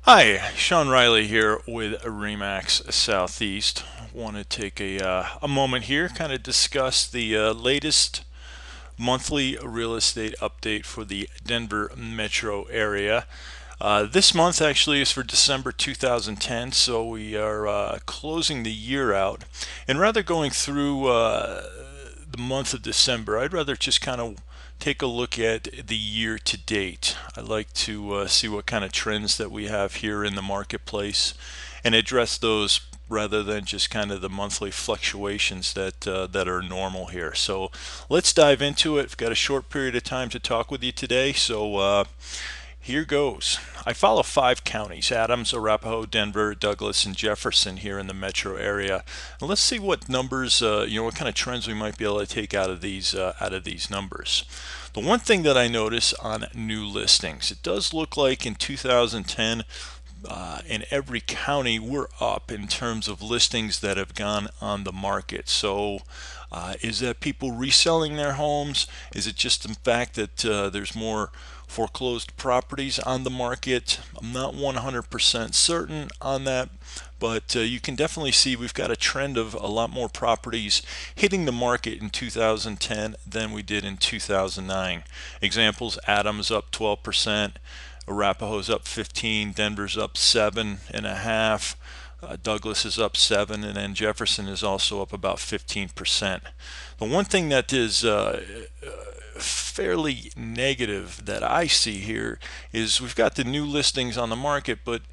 Hi, Sean Riley here with Remax Southeast. Want to take a moment here, kind of discuss the latest monthly real estate update for the Denver metro area. This month actually is for December 2010, so we are closing the year out. And rather going through the month of December, I'd rather just kind of take a look at the year to date. I like to see what kind of trends that we have here in the marketplace and address those rather than just kind of the monthly fluctuations that are normal here. So let's dive into it. I've got a short period of time to talk with you today, so here goes. I follow 5 counties: Adams, Arapahoe, Denver, Douglas, and Jefferson here in the metro area. And let's see what numbers, what kind of trends we might be able to take out of these numbers. The one thing that I notice on new listings, it does look like in 2010, in every county we're up in terms of listings that have gone on the market. So is that people reselling their homes? Is it just the fact that there's more foreclosed properties on the market? I'm not 100% certain on that, but you can definitely see we've got a trend of a lot more properties hitting the market in 2010 than we did in 2009. Examples: Adams up 12%, Arapahoe's up 15, Denver's up 7.5, Douglas is up 7, and then Jefferson is also up about 15%. The one thing that is fairly negative that I see here is we've got the new listings on the market, but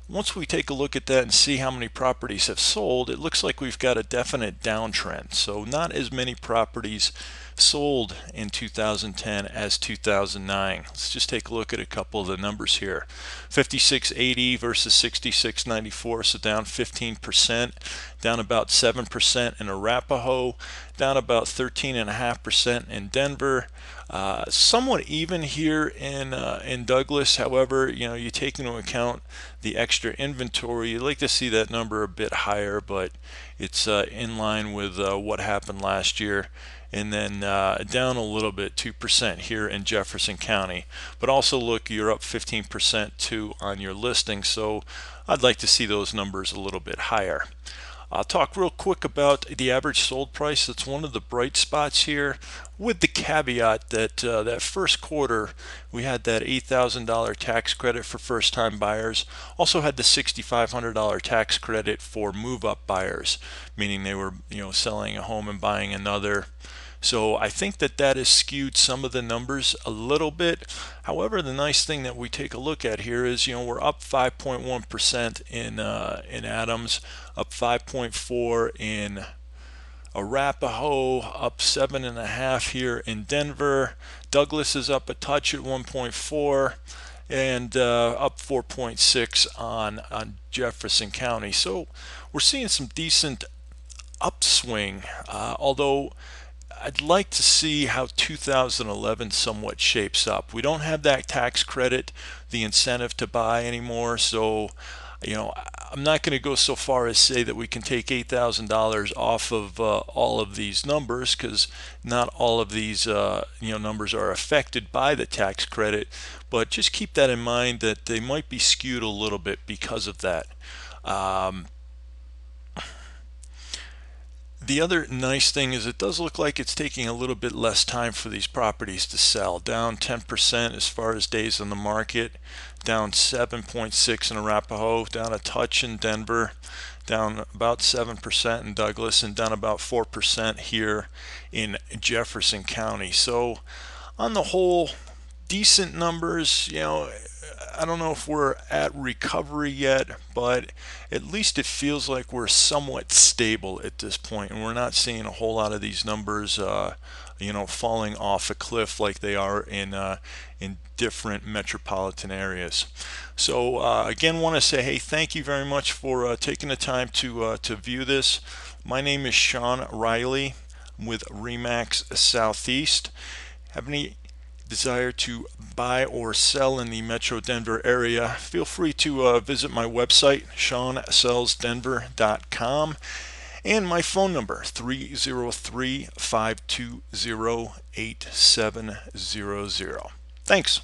once we take a look at that and see how many properties have sold, it looks like we've got a definite downtrend. So not as many properties sold in 2010 as 2009. Let's just take a look at a couple of the numbers here. 5680 versus 6694, so down 15%, down about 7% in Arapahoe, down about 13.5% in Denver. Somewhat even here in Douglas. However, you take into account the extra inventory. You'd like to see that number a bit higher, but it's in line with what happened last year. And then down a little bit, 2% here in Jefferson County. But also look, you're up 15% too on your listing, so I'd like to see those numbers a little bit higher. I'll talk real quick about the average sold price. That's one of the bright spots here, with the caveat that that first quarter we had that $8,000 tax credit for first-time buyers. Also had the $6,500 tax credit for move-up buyers, meaning they were selling a home and buying another. So I think that has skewed some of the numbers a little bit. However, the nice thing that we take a look at here is, we're up 5.1% in Adams, up 5.4 in Arapahoe, up 7.5 here in Denver. Douglas is up a touch at 1.4, and up 4.6 on Jefferson County. So we're seeing some decent upswing, although I'd like to see how 2011 somewhat shapes up. We don't have that tax credit, the incentive to buy anymore, so I'm not going to go so far as say that we can take $8,000 off of all of these numbers, because not all of these numbers are affected by the tax credit. But just keep that in mind, that they might be skewed a little bit because of that. The other nice thing is it does look like it's taking a little bit less time for these properties to sell. Down 10% as far as days on the market, down 7.6 in Arapahoe, down a touch in Denver, down about 7% in Douglas, and down about 4% here in Jefferson County. So on the whole, decent numbers. I don't know if we're at recovery yet, but at least it feels like we're somewhat stable at this point, and we're not seeing a whole lot of these numbers falling off a cliff like they are in different metropolitan areas. So again, want to say, hey, thank you very much for taking the time to view this. My name is Sean Riley with Remax Southeast. Have any desire to buy or sell in the Metro Denver area, feel free to visit my website, SeanSellsDenver.com, and my phone number, 303-520-8700. Thanks.